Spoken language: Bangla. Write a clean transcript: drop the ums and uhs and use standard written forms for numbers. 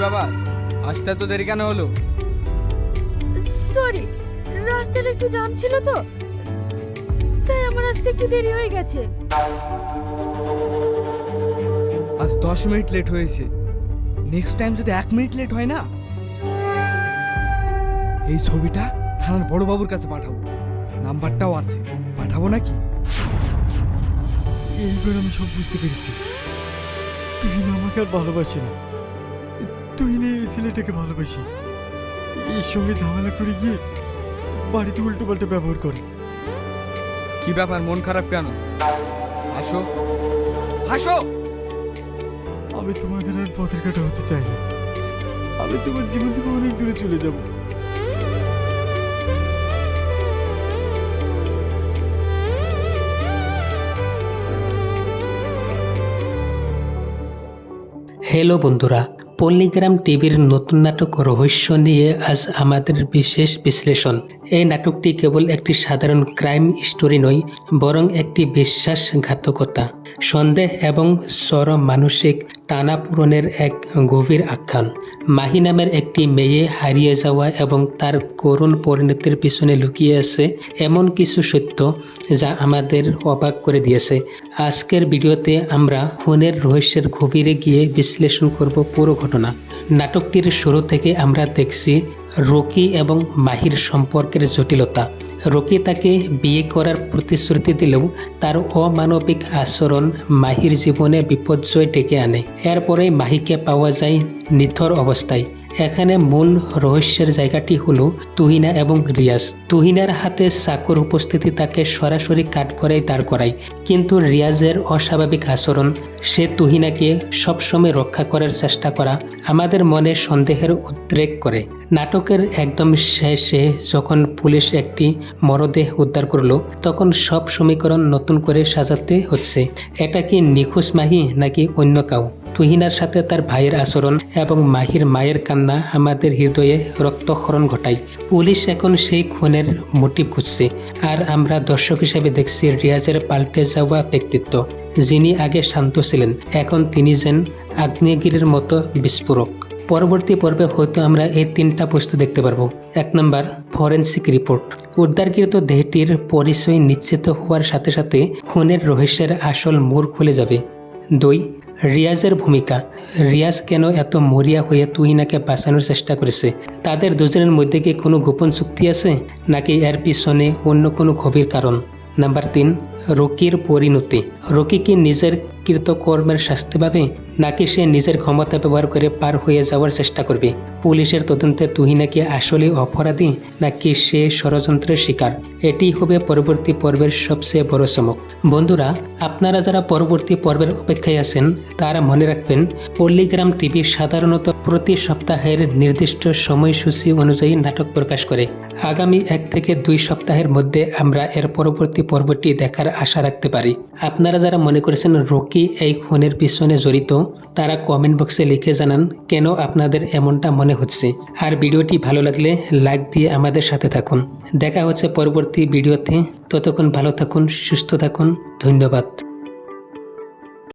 বাবা, আসতে তো দেরি কেন হলো? সরি, রাস্তাটা একটু জ্যাম ছিল তো, তাই আমার আসতে একটু দেরি হয়ে গেছে। আজ 10 মিনিট লেট হয়েছে। নেক্সট টাইম যদি 1 মিনিট লেট হয় না, এই ছবিটা থানার বড় বাবুর কাছে পাঠাবো। নাম্বারটাও আছে, পাঠাবো নাকি? এইবার আমি সব বুঝতে পেরেছি। তুই না আমাকে আর ভালোবাসি না, তুই না এই ছেলেটাকে ভালোবাসি। এর সঙ্গে ঝামেলা করে গিয়ে বাড়িতে উল্টো পাল্টা ব্যবহার করে। কি ব্যাপার, মন খারাপ কেন? আসো আসো। আমি তোমাদের আর পথের কাটা হতে চাই না। আমি তোমার জীবন থেকে অনেক দূরে চলে যাব। হ্যালো বন্ধুরা, পল্লীগ্রাম টিভির নতুন নাটক রহস্য নিয়ে আজ আমাদের বিশেষ বিশ্লেষণ। এই নাটকটি কেবল একটি সাধারণ ক্রাইম স্টোরি নয়, বরং একটি বিশ্বাসঘাতকতা, সন্দেহ এবং চরম মানসিক টানাপোড়েনের এক গভীর আখ্যান। মাহি নামের একটি মেয়ে হারিয়ে যাওয়া এবং তার করুণ পরিণতির পিছনে লুকিয়ে আছে এমন কিছু সত্য যা আমাদের অবাক করে দিয়েছে। আজকের ভিডিওতে আমরা খুনের রহস্যের গভীরে গিয়ে বিশ্লেষণ করব পুরো ঘটনা। নাটকটির শুরু থেকে আমরা দেখছি রকি এবং মাহির সম্পর্কের জটিলতা। রকি তাকে বিয়ে করার প্রতিশ্রুতি দিলেও তার অমানবিক আচরণ মাহির জীবনে বিপর্যয় ডেকে আনে। এরপরে মাহিকে পাওয়া যায় নিথর অবস্থায়। এখানে মূল রহস্যের জায়গাটি হলো তুহিনা এবং রিয়াজ। তুহিনার হাতে চাকুর উপস্থিতি তাকে সরাসরি কাঠগড়ায় দাঁড় করায়, কিন্তু রিয়াজের অস্বাভাবিক আচরণ, সে তুহিনাকে সবসময় রক্ষা করার চেষ্টা করা আমাদের মনে সন্দেহের উদ্রেক করে। নাটকের একদম শেষে যখন পুলিশ একটি মরদেহ উদ্ধার করলো, তখন সব সমীকরণ নতুন করে সাজাতে হচ্ছে। এটা কি নিখোঁজ মাহি নাকি অন্য কাউ? তুহিনার সাথে তার ভাইয়ের আচরণ এবং মাহির মায়ের কান্না আমাদের হৃদয়ে রক্তক্ষরণ ঘটায়। পুলিশ এখন সেই খুনের মোটিভ খুঁজছে, আর আমরা দর্শক হিসেবে দেখছি রিয়াজের পাল্টে যাওয়া ব্যক্তিত্ব। যিনি আগে শান্ত ছিলেন, এখন তিনি যেন আগ্নেয়গিরির মতো বিস্ফোরক। পরবর্তী পর্বে হয়তো আমরা এই 3টা বস্তু দেখতে পারবো। 1 নম্বর, ফরেনসিক রিপোর্ট। উদ্ধারকৃত দেহটির পরিচয় নিশ্চিত হওয়ার সাথে সাথে খুনের রহস্যের আসল মোড় খুলে যাবে। 2, রিয়াজের ভূমিকা। রিয়াজ কেন এত মরিয়া হয়ে তুহিনাকে বাঁচানোর চেষ্টা করেছে? তাদের দুজনের মধ্যে কি কোনো গোপন চুক্তি আছে, নাকি এর পিছনে অন্য কোনো গভীর কারণ? নাম্বার 3, রকির পরিণতি। রকি কি নিজের কৃতকর্মের শাস্তি পাবে, নাকি সে নিজের ক্ষমতা ব্যবহার করে পার হয়ে যাওয়ার চেষ্টা করবে? পুলিশের তদন্তে তুহিনা কি আসলে অপরাধী, নাকি সে ষড়যন্ত্রের শিকার? এটি হবে পরবর্তী পর্বের সবচেয়ে বড় চমক। বন্ধুরা, আপনারা যারা পরবর্তী পর্বের অপেক্ষায় আছেন, তারা মনে রাখবেন পল্লীগ্রাম টিভি সাধারণত প্রতি সপ্তাহের নির্দিষ্ট সময়সূচি অনুযায়ী নাটক প্রকাশ করে। আগামী 1 থেকে 2 সপ্তাহের মধ্যে আমরা এর পরবর্তী পর্বটি দেখার আশা রাখতে পারি। আপনারা যারা মনে করেছেন রকি এই খুনের পিছনে জড়িত, তারা কমেন্ট বক্সে লিখে জানান কেন আপনাদের এমনটা মনে হচ্ছে। আর ভিডিওটি ভালো লাগলে লাইক দিয়ে আমাদের সাথে থাকুন। দেখা হচ্ছে পরবর্তী ভিডিওতে। ততক্ষণ ভালো থাকুন, সুস্থ থাকুন। ধন্যবাদ।